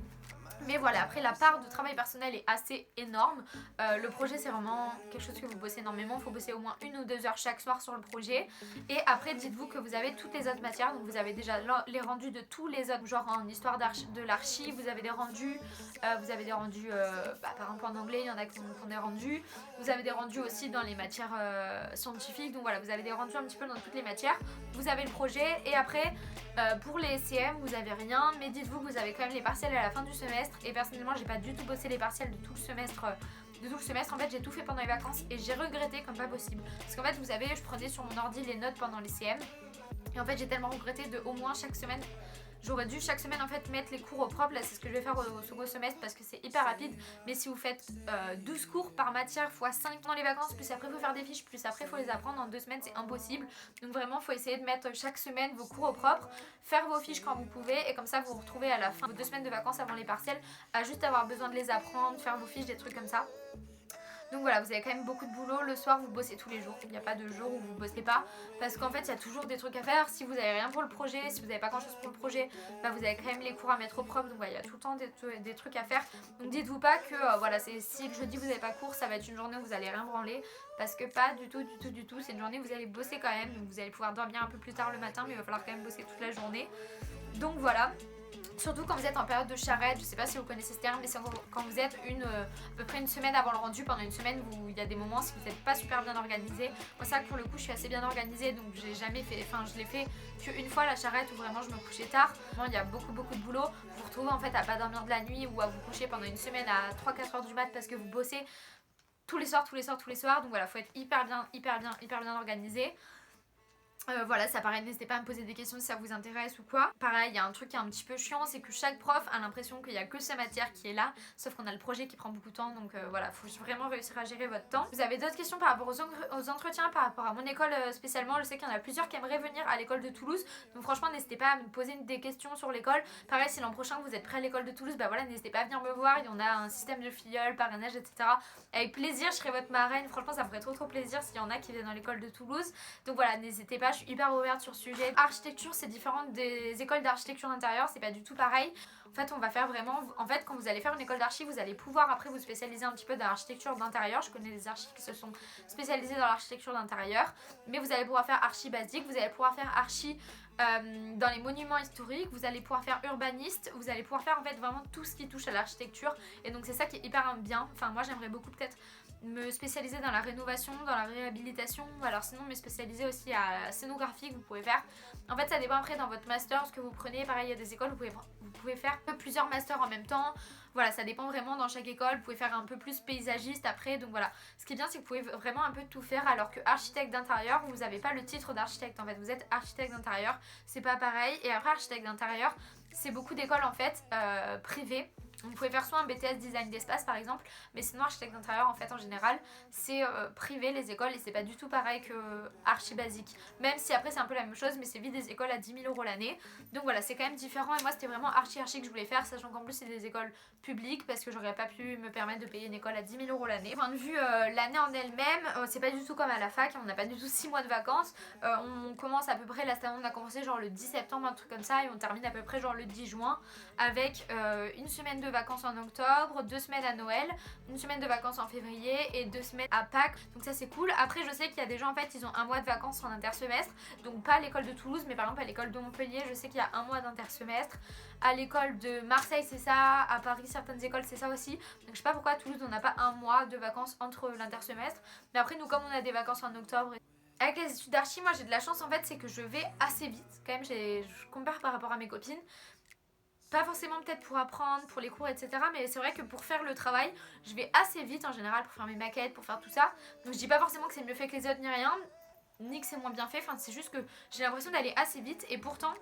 Mais voilà, après la part de travail personnel est assez énorme. Le projet c'est vraiment quelque chose que vous bossez énormément. Il faut bosser au moins 1 ou 2 heures chaque soir sur le projet. Et après dites-vous que vous avez toutes les autres matières. Donc vous avez déjà les rendus de tous les autres, genre en histoire de l'archi, vous avez des rendus. Par exemple en anglais il y en a qui ont des rendus. Vous avez des rendus aussi dans les matières scientifiques. Donc voilà, vous avez des rendus un petit peu dans toutes les matières. Vous avez le projet et après pour les CM vous avez rien. Mais dites-vous que vous avez quand même les partiels à la fin du semestre. Et personnellement j'ai pas du tout bossé les partiels de tout le semestre. En fait j'ai tout fait pendant les vacances et j'ai regretté comme pas possible. Parce qu'en fait vous savez, je prenais sur mon ordi les notes pendant les CM. Et en fait j'ai tellement regretté de au moins chaque semaine. J'aurais dû chaque semaine en fait mettre les cours au propre. Là c'est ce que je vais faire au second semestre parce que c'est hyper rapide. Mais si vous faites 12 cours par matière x 5 pendant les vacances, plus après il faut faire des fiches, plus après il faut les apprendre en 2 semaines, c'est impossible. Donc vraiment il faut essayer de mettre chaque semaine vos cours au propre, faire vos fiches quand vous pouvez, et comme ça vous vous retrouvez à la fin de vos 2 semaines de vacances avant les partiels à juste avoir besoin de les apprendre, faire vos fiches, des trucs comme ça. Donc voilà, vous avez quand même beaucoup de boulot. Le soir vous bossez tous les jours, il n'y a pas de jour où vous bossez pas, parce qu'en fait il y a toujours des trucs à faire. Si vous n'avez rien pour le projet, si vous n'avez pas grand chose pour le projet, bah vous avez quand même les cours à mettre au propre. Donc voilà, il y a tout le temps des trucs à faire. Donc dites-vous pas que si le jeudi vous n'avez pas cours, ça va être une journée où vous allez rien branler, parce que pas du tout. C'est une journée où vous allez bosser quand même. Donc vous allez pouvoir dormir un peu plus tard le matin, mais il va falloir quand même bosser toute la journée. Donc voilà. Surtout quand vous êtes en période de charrette, je sais pas si vous connaissez ce terme, mais c'est quand vous êtes à peu près une semaine avant le rendu, pendant une semaine où il y a des moments si vous n'êtes pas super bien organisé. Moi c'est vrai que pour le coup je suis assez bien organisée, donc j'ai jamais fait, je l'ai fait qu'une fois la charrette où vraiment je me couchais tard. Vraiment il y a beaucoup de boulot, vous vous retrouvez en fait à pas dormir de la nuit ou à vous coucher pendant une semaine à 3-4 heures du mat parce que vous bossez tous les soirs, donc voilà, faut être hyper bien organisé. Voilà, ça paraît, n'hésitez pas à me poser des questions si ça vous intéresse ou quoi. Pareil, il y a un truc qui est un petit peu chiant, c'est que chaque prof a l'impression qu'il n'y a que sa matière qui est là, sauf qu'on a le projet qui prend beaucoup de temps, donc voilà, faut vraiment réussir à gérer votre temps. Vous avez d'autres questions par rapport aux entretiens, par rapport à mon école spécialement? Je sais qu'il y en a plusieurs qui aimeraient venir à l'école de Toulouse, donc franchement n'hésitez pas à me poser des questions sur l'école. Pareil, si l'an prochain vous êtes prêt à l'école de Toulouse, bah voilà, n'hésitez pas à venir me voir, il y en a un système de filleul, parrainage, etc. Avec plaisir, je serai votre marraine, franchement ça me ferait trop plaisir s'il y en a qui viennent dans l'école de Toulouse. Donc voilà, n'hésitez pas, je suis hyper ouverte sur ce sujet. Architecture, c'est différent des écoles d'architecture d'intérieur, c'est pas du tout pareil. En fait, on va faire vraiment, quand vous allez faire une école d'archi, vous allez pouvoir après vous spécialiser un petit peu dans l'architecture d'intérieur. Je connais des archis qui se sont spécialisés dans l'architecture d'intérieur, mais vous allez pouvoir faire archi basique, vous allez pouvoir faire archi dans les monuments historiques, vous allez pouvoir faire urbaniste, vous allez pouvoir faire en fait vraiment tout ce qui touche à l'architecture. Et donc c'est ça qui est hyper bien. Enfin moi j'aimerais beaucoup peut-être me spécialiser dans la rénovation, dans la réhabilitation, ou alors sinon me spécialiser aussi à la scénographie que vous pouvez faire. En fait ça dépend après dans votre master ce que vous prenez. Pareil il y a des écoles où vous pouvez faire plusieurs masters en même temps. Voilà, ça dépend vraiment dans chaque école. Vous pouvez faire un peu plus paysagiste après. Donc voilà, ce qui est bien c'est que vous pouvez vraiment un peu tout faire, alors que architecte d'intérieur, vous n'avez pas le titre d'architecte en fait. Vous êtes architecte d'intérieur, c'est pas pareil. Et après architecte d'intérieur, c'est beaucoup d'écoles en fait privées. Vous pouvez faire soit un BTS design d'espace par exemple, mais sinon architecte d'intérieur en fait en général c'est privé les écoles, et c'est pas du tout pareil que archi basique, même si après c'est un peu la même chose, mais c'est vite des écoles à 10 000 € l'année. Donc voilà, c'est quand même différent, et moi c'était vraiment archi que je voulais faire, sachant qu'en plus c'est des écoles publiques parce que j'aurais pas pu me permettre de payer une école à 10 000 € l'année. Point de vue l'année en elle-même, c'est pas du tout comme à la fac, on n'a pas du tout 6 mois de vacances. On commence à peu près, là cette année on a commencé genre le 10 septembre, un truc comme ça, et on termine à peu près genre le 10 juin avec une semaine de vacances en octobre, 2 semaines à Noël, une semaine de vacances en février et 2 semaines à Pâques. Donc ça c'est cool. Après je sais qu'il y a des gens en fait ils ont un mois de vacances en intersemestre, donc pas à l'école de Toulouse, mais par exemple à l'école de Montpellier je sais qu'il y a un mois d'intersemestre. À l'école de Marseille c'est ça, à Paris certaines écoles c'est ça aussi. Donc je sais pas pourquoi à Toulouse on n'a pas un mois de vacances entre l'intersemestre. Mais après nous comme on a des vacances en octobre, avec les études d'archi, moi j'ai de la chance en fait, c'est que je vais assez vite. Quand même je compare par rapport à mes copines. pas forcément peut-être pour apprendre, pour les cours, etc. Mais c'est vrai que pour faire le travail, je vais assez vite en général pour faire mes maquettes, pour faire tout ça. Donc je dis pas forcément que c'est mieux fait que les autres ni rien, ni que c'est moins bien fait. Enfin, c'est juste que j'ai l'impression d'aller assez vite et pourtant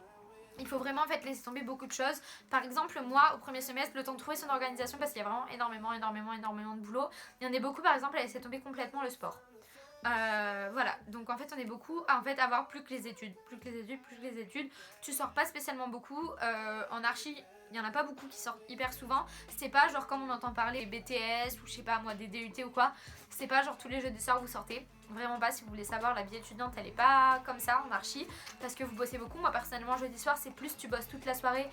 il faut vraiment en fait laisser tomber beaucoup de choses. Par exemple, moi au premier semestre, le temps de trouver son organisation, parce qu'il y a vraiment énormément de boulot, il y en a beaucoup par exemple à laisser tomber complètement le sport. Voilà, donc en fait on est beaucoup à en fait avoir plus que les études. Tu sors pas spécialement beaucoup. En archi, il y en a pas beaucoup qui sortent hyper souvent. C'est pas genre comme on entend parler des BTS ou je sais pas moi des DUT ou quoi. C'est pas genre tous les jeudis soirs vous sortez. Vraiment pas. Si vous voulez savoir, la vie étudiante elle est pas comme ça en archi parce que vous bossez beaucoup. Moi personnellement jeudi soir c'est plus tu bosses toute la soirée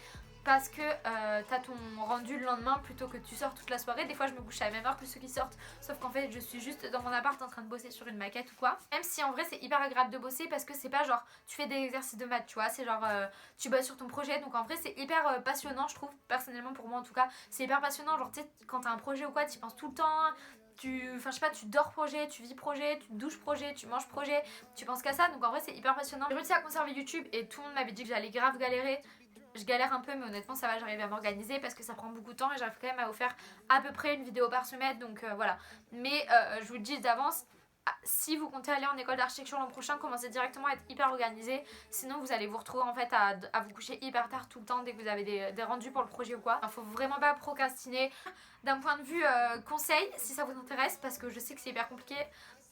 parce que t'as ton rendu le lendemain plutôt que tu sors toute la soirée. Des fois je me couche à la même heure que ceux qui sortent, sauf qu'en fait je suis juste dans mon appart en train de bosser sur une maquette ou quoi. Même si en vrai c'est hyper agréable de bosser parce que c'est pas genre tu fais des exercices de maths, tu vois, c'est genre tu bosses sur ton projet. Donc en vrai c'est hyper passionnant, je trouve, personnellement pour moi en tout cas. C'est hyper passionnant, genre tu sais quand t'as un projet ou quoi, tu y penses tout le temps. Enfin je sais pas, tu dors projet, tu vis projet, tu te douches projet, tu manges projet, tu penses qu'à ça. Donc en vrai c'est hyper passionnant. J'ai réussi à conserver YouTube et tout le monde m'avait dit que j'allais grave galérer. Je galère un peu mais honnêtement ça va, j'arrive à m'organiser parce que ça prend beaucoup de temps et j'arrive quand même à vous faire à peu près une vidéo par semaine, donc voilà. Mais je vous le dis d'avance, si vous comptez aller en école d'architecture l'an prochain, commencez directement à être hyper organisé, sinon vous allez vous retrouver en fait à vous coucher hyper tard tout le temps dès que vous avez des rendus pour le projet ou quoi. Il faut vraiment pas procrastiner. D'un point de vue conseil, si ça vous intéresse, parce que je sais que c'est hyper compliqué,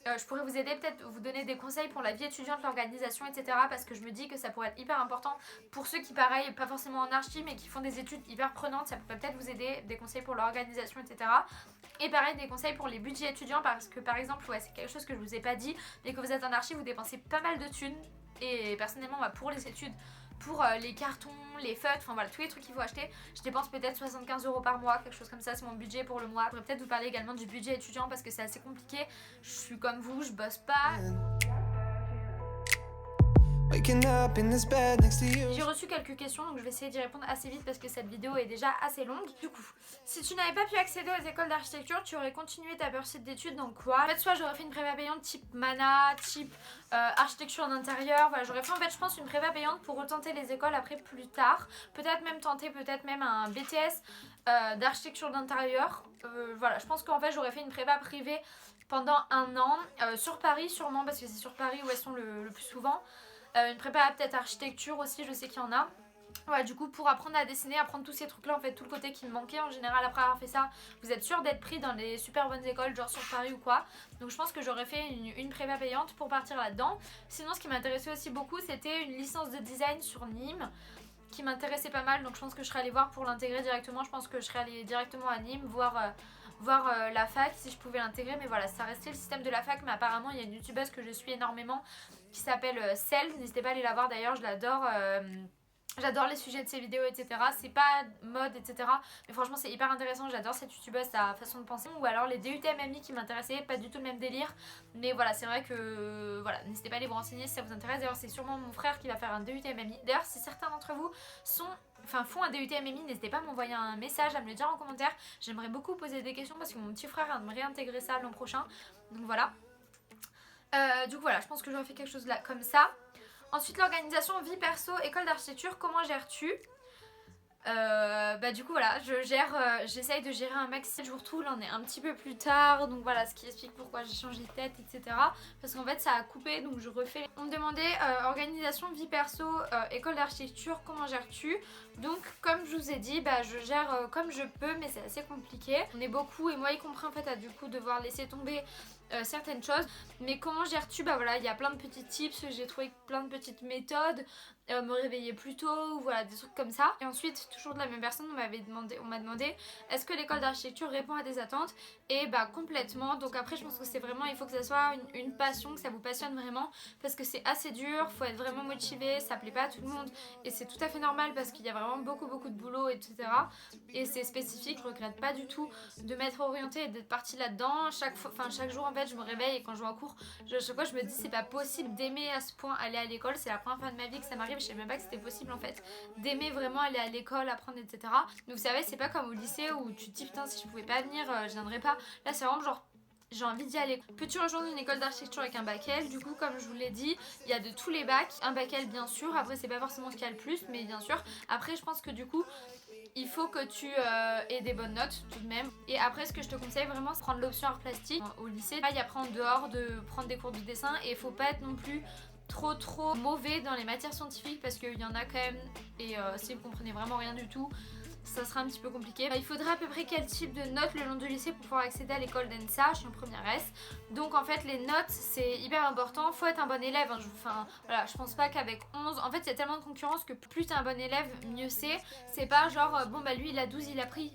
je pourrais vous aider, peut-être vous donner des conseils pour la vie étudiante, l'organisation, etc. Parce que je me dis que ça pourrait être hyper important pour ceux qui, pareil, pas forcément en archi, mais qui font des études hyper prenantes. Ça pourrait peut-être vous aider, des conseils pour l'organisation, etc. Et pareil, des conseils pour les budgets étudiants, parce que par exemple, ouais, c'est quelque chose que je vous ai pas dit, mais que vous êtes en archi, vous dépensez pas mal de thunes. Et personnellement, pour les études, pour les cartons, les feutres, enfin voilà, tous les trucs qu'il faut acheter, je dépense peut-être 75 € par mois, quelque chose comme ça, c'est mon budget pour le mois. Je pourrais peut-être vous parler également du budget étudiant parce que c'est assez compliqué. Je suis comme vous, je bosse pas. J'ai reçu quelques questions donc je vais essayer d'y répondre assez vite parce que cette vidéo est déjà assez longue. Du coup, si tu n'avais pas pu accéder aux écoles d'architecture, tu aurais continué ta pursuite d'études dans quoi? En fait, soit j'aurais fait une prépa payante type MANA, type architecture d'intérieur, voilà, j'aurais fait en fait je pense une prépa payante pour retenter les écoles après plus tard. Peut-être même tenter un BTS d'architecture d'intérieur. Voilà, je pense qu'en fait j'aurais fait une prépa privée pendant un an, sur Paris sûrement parce que c'est sur Paris où elles sont le plus souvent. Une prépa peut-être architecture aussi, je sais qu'il y en a. Ouais, du coup pour apprendre à dessiner, apprendre tous ces trucs là en fait, tout le côté qui me manquait en général après avoir fait ça, vous êtes sûr d'être pris dans des super bonnes écoles genre sur Paris ou quoi. Donc je pense que j'aurais fait une prépa payante pour partir là-dedans. Sinon ce qui m'intéressait aussi beaucoup c'était une licence de design sur Nîmes qui m'intéressait pas mal, donc je pense que je serais allée voir pour l'intégrer directement. Je pense que je serais allée directement à Nîmes voir la fac si je pouvais l'intégrer, mais voilà, ça restait le système de la fac. Mais apparemment il y a une youtubeuse que je suis énormément qui s'appelle Cell, n'hésitez pas à aller la voir d'ailleurs, je l'adore. J'adore les sujets de ses vidéos, etc. C'est pas mode, etc. Mais franchement, c'est hyper intéressant. J'adore cette youtubeuse, sa façon de penser. Ou alors les DUT MMI qui m'intéressaient, pas du tout le même délire. Mais voilà, c'est vrai que voilà, n'hésitez pas à aller vous renseigner si ça vous intéresse. D'ailleurs, c'est sûrement mon frère qui va faire un DUT MMI. D'ailleurs, si certains d'entre vous font un DUT MMI, n'hésitez pas à m'envoyer un message, à me le dire en commentaire. J'aimerais beaucoup poser des questions parce que mon petit frère aimerait réintégrer ça l'an prochain. Donc voilà. Du coup, voilà, je pense que j'aurais fait quelque chose là comme ça. Ensuite, l'organisation vie perso, école d'architecture, comment gères-tu? Du coup voilà, j'essaye de gérer un maxi jour tout, là on est un petit peu plus tard, donc voilà, ce qui explique pourquoi j'ai changé de tête, etc. Parce qu'en fait ça a coupé, donc je refais. On me demandait organisation vie perso, école d'architecture, comment gères-tu? Donc comme je vous ai dit, je gère comme je peux, mais c'est assez compliqué. On est beaucoup, et moi y compris en fait à du coup devoir laisser tomber certaines choses. Mais comment gères-tu? Voilà, il y a plein de petits tips, j'ai trouvé plein de petites méthodes. Me réveiller plus tôt, ou voilà, des trucs comme ça. Et ensuite, toujours de la même personne, on m'a demandé est-ce que l'école d'architecture répond à des attentes? Et complètement. Donc après je pense que c'est vraiment, il faut que ça soit une passion, que ça vous passionne vraiment, parce que c'est assez dur, faut être vraiment motivé, ça plaît pas à tout le monde et c'est tout à fait normal parce qu'il y a vraiment beaucoup de boulot, etc. Et c'est spécifique, je regrette pas du tout de m'être orientée et d'être partie là-dedans. Chaque jour en fait je me réveille et quand je vais en cours, chaque fois je me dis c'est pas possible d'aimer à ce point aller à l'école, c'est la première fois de ma vie que ça m'arrive. Je savais même pas que c'était possible en fait d'aimer vraiment aller à l'école, apprendre, etc. Donc vous savez, c'est pas comme au lycée où tu te dis putain si je pouvais pas venir, je viendrais pas. Là c'est vraiment genre j'ai envie d'y aller. Peux-tu rejoindre une école d'architecture avec un bac L? Du coup, comme je vous l'ai dit, il y a de tous les bacs, un bac L bien sûr, après c'est pas forcément ce qu'il y a le plus, mais bien sûr. Après je pense que du coup, il faut que tu aies des bonnes notes tout de même. Et après, ce que je te conseille vraiment, c'est prendre l'option art plastique au lycée. Là, il y a après en dehors de prendre des cours de dessin et il faut pas être non plus trop mauvais dans les matières scientifiques parce qu'il y en a quand même. Et si vous comprenez vraiment rien du tout, ça sera un petit peu compliqué. Il faudra à peu près quel type de notes le long du lycée pour pouvoir accéder à l'école d'ENSA, je suis en première S. Donc en fait les notes c'est hyper important, faut être un bon élève. Enfin voilà, je pense pas qu'avec 11, en fait il y a tellement de concurrence que plus t'es un bon élève, mieux c'est. C'est pas genre bon bah lui il a 12, il est pris,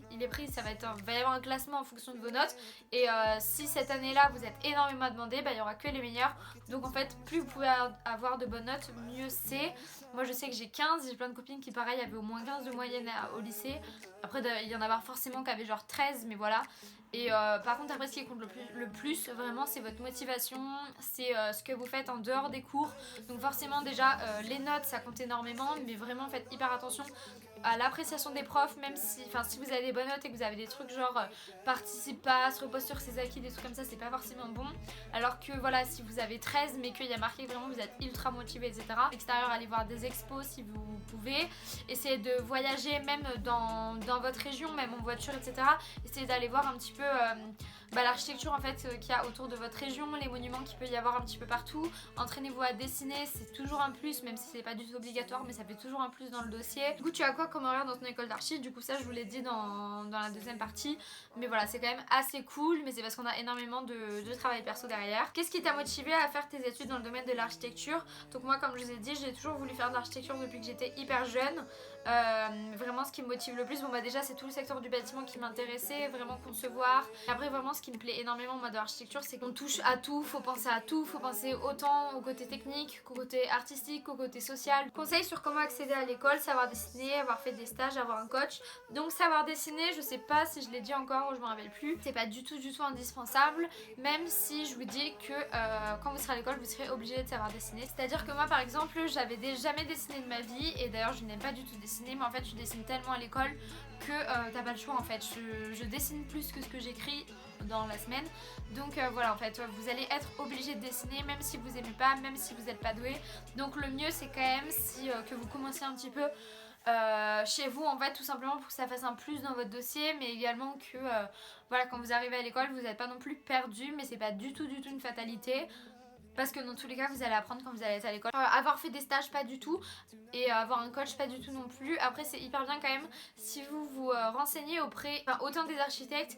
ça va être, va y avoir un classement en fonction de vos notes. Et si cette année là vous êtes énormément demandé, bah il y aura que les meilleurs. Donc en fait plus vous pouvez avoir de bonnes notes, mieux c'est. Moi je sais que j'ai 15, j'ai plein de copines qui pareil avaient au moins 15 de moyenne au lycée. Après il y en a forcément qui avaient genre 13 mais voilà. Et par contre après ce qui compte le plus vraiment c'est votre motivation, c'est ce que vous faites en dehors des cours. Donc forcément déjà les notes ça compte énormément mais vraiment faites hyper attention à l'appréciation des profs, même si vous avez des bonnes notes et que vous avez des trucs genre participe pas, se repose sur ses acquis, des trucs comme ça, c'est pas forcément bon. Alors que voilà, si vous avez 13 mais qu'il y a marqué vraiment vous êtes ultra motivé, etc. Extérieur, allez voir des expos si vous pouvez. Essayez de voyager même dans votre région, même en voiture, etc. Essayez d'aller voir un petit peu l'architecture en fait qu'il y a autour de votre région, les monuments qu'il peut y avoir un petit peu partout. Entraînez-vous à dessiner, c'est toujours un plus, même si c'est pas du tout obligatoire, mais ça fait toujours un plus dans le dossier. Du coup, tu as quoi comme horaire dans ton école d'archi? Du coup, ça, je vous l'ai dit dans la deuxième partie. Mais voilà, c'est quand même assez cool, mais c'est parce qu'on a énormément de travail perso derrière. Qu'est-ce qui t'a motivé à faire tes études dans le domaine de l'architecture? Donc moi, comme je vous ai dit, j'ai toujours voulu faire de l'architecture depuis que j'étais hyper jeune. Vraiment ce qui me motive le plus, bon bah déjà c'est tout le secteur du bâtiment qui m'intéressait, vraiment concevoir. Et après vraiment ce qui me plaît énormément moi de l'architecture, c'est qu'on touche à tout, faut penser à tout, faut penser autant au côté technique qu'au côté artistique, qu'au côté social. Conseils sur comment accéder à l'école: savoir dessiner, avoir fait des stages, avoir un coach. Donc savoir dessiner, je sais pas si je l'ai dit encore ou je m'en rappelle plus, c'est pas du tout indispensable, même si je vous dis que quand vous serez à l'école vous serez obligé de savoir dessiner. C'est à dire que moi par exemple j'avais jamais dessiné de ma vie et d'ailleurs je n'aime pas du tout dessiner, mais en fait je dessine tellement à l'école que t'as pas le choix en fait. Je dessine plus que ce que j'écris dans la semaine, donc voilà, en fait vous allez être obligé de dessiner même si vous aimez pas, même si vous n'êtes pas doué. Donc le mieux c'est quand même que vous commenciez un petit peu chez vous en fait, tout simplement pour que ça fasse un plus dans votre dossier, mais également que voilà, quand vous arrivez à l'école vous n'êtes pas non plus perdu, mais c'est pas du tout une fatalité. Parce que dans tous les cas vous allez apprendre quand vous allez être à l'école. Avoir fait des stages pas du tout, et avoir un coach pas du tout non plus. Après c'est hyper bien quand même si vous vous renseignez auprès autant des architectes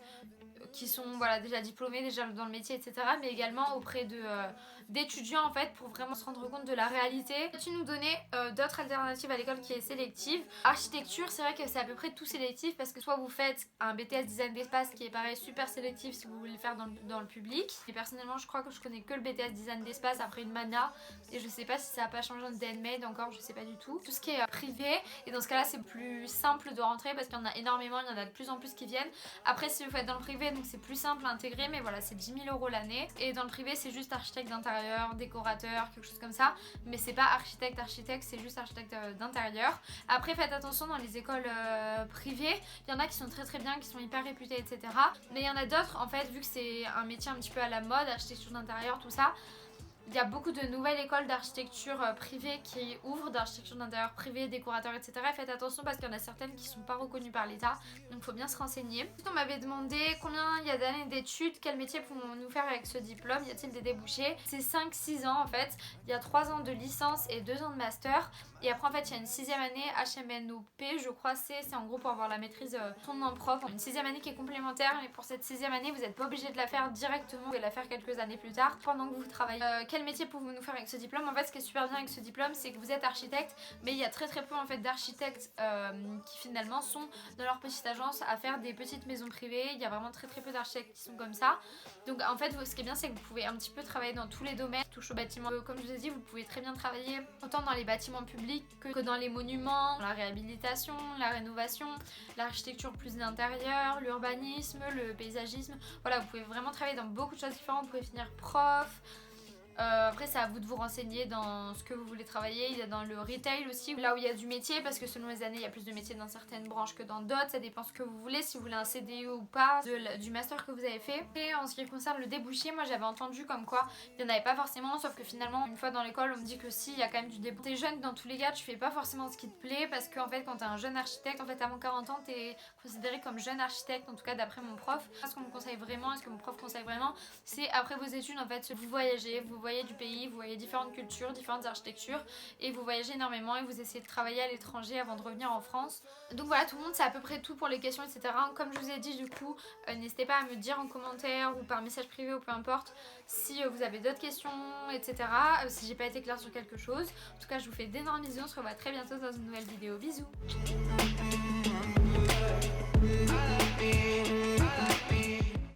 qui sont voilà, déjà diplômés, déjà dans le métier, etc. mais également auprès d'étudiants en fait, pour vraiment se rendre compte de la réalité. Tu nous donnais d'autres alternatives à l'école qui est sélective. Architecture, c'est vrai que c'est à peu près tout sélectif, parce que soit vous faites un BTS design d'espace qui est pareil super sélectif si vous voulez le faire dans le public. Et personnellement je crois que je connais que le BTS design d'espace après une mana, et je sais pas si ça a pas changé en DNMed encore, je sais pas du tout. Tout ce qui est privé, et dans ce cas là c'est plus simple de rentrer parce qu'il y en a énormément, il y en a de plus en plus qui viennent. Après si vous faites dans le privé, donc c'est plus simple à intégrer, mais voilà, c'est 10 000 € l'année. Et dans le privé c'est juste architecte d'intérieur, décorateur, quelque chose comme ça, mais c'est pas architecte, c'est juste architecte d'intérieur. Après faites attention dans les écoles privées, il y en a qui sont très bien, qui sont hyper réputées, etc. Mais il y en a d'autres en fait, vu que c'est un métier un petit peu à la mode, architecture d'intérieur, tout ça, il y a beaucoup de nouvelles écoles d'architecture privées qui ouvrent, d'architecture d'intérieur privée, décorateurs, etc. Et faites attention parce qu'il y en a certaines qui ne sont pas reconnues par l'État, donc il faut bien se renseigner. Ensuite, on m'avait demandé combien il y a d'années d'études, quel métier pouvons-nous faire avec ce diplôme, y a-t-il des débouchés? C'est 5-6 ans en fait, il y a 3 ans de licence et 2 ans de master. Et après en fait il y a une 6ème année HMNOP, je crois, c'est en gros pour avoir la maîtrise son nom prof. Une 6ème année qui est complémentaire, mais pour cette 6ème année vous n'êtes pas obligé de la faire directement, vous pouvez la faire quelques années plus tard pendant que vous travaillez. Quel métier pouvons-nous faire avec ce diplôme? En fait ce qui est super bien avec ce diplôme c'est que vous êtes architecte, mais il y a très peu en fait d'architectes qui finalement sont dans leur petite agence à faire des petites maisons privées. Il y a vraiment très peu d'architectes qui sont comme ça. Donc en fait ce qui est bien c'est que vous pouvez un petit peu travailler dans tous les domaines, touche au bâtiment. Comme je vous ai dit, vous pouvez très bien travailler autant dans les bâtiments publics que dans les monuments, la réhabilitation, la rénovation, l'architecture plus d'intérieur, l'urbanisme, le paysagisme. Voilà, vous pouvez vraiment travailler dans beaucoup de choses différentes. Vous pouvez finir prof, Après c'est à vous de vous renseigner dans ce que vous voulez travailler. Il y a dans le retail aussi, là où il y a du métier, parce que selon les années il y a plus de métiers dans certaines branches que dans d'autres, ça dépend ce que vous voulez, si vous voulez un CDI ou pas, du master que vous avez fait. Et en ce qui concerne le débouché, moi j'avais entendu comme quoi il n'y en avait pas forcément, sauf que finalement une fois dans l'école on me dit que si, il y a quand même du débouché. T'es jeune dans tous les cas, tu fais pas forcément ce qui te plaît, parce qu'en fait quand t'es un jeune architecte, en fait avant 40 ans t'es considéré comme jeune architecte, en tout cas d'après mon prof. Ce qu'on me conseille vraiment, et ce que mon prof conseille vraiment, c'est après vos études en fait, vous voyagez, vous voyez du pays, vous voyez différentes cultures, différentes architectures, et vous voyagez énormément et vous essayez de travailler à l'étranger avant de revenir en France. Donc voilà, tout le monde c'est à peu près tout pour les questions, etc. Comme je vous ai dit, du coup n'hésitez pas à me dire en commentaire ou par message privé ou peu importe si vous avez d'autres questions, etc. Si j'ai pas été claire sur quelque chose. En tout cas je vous fais d'énormes bisous, on se revoit très bientôt dans une nouvelle vidéo. Bisous.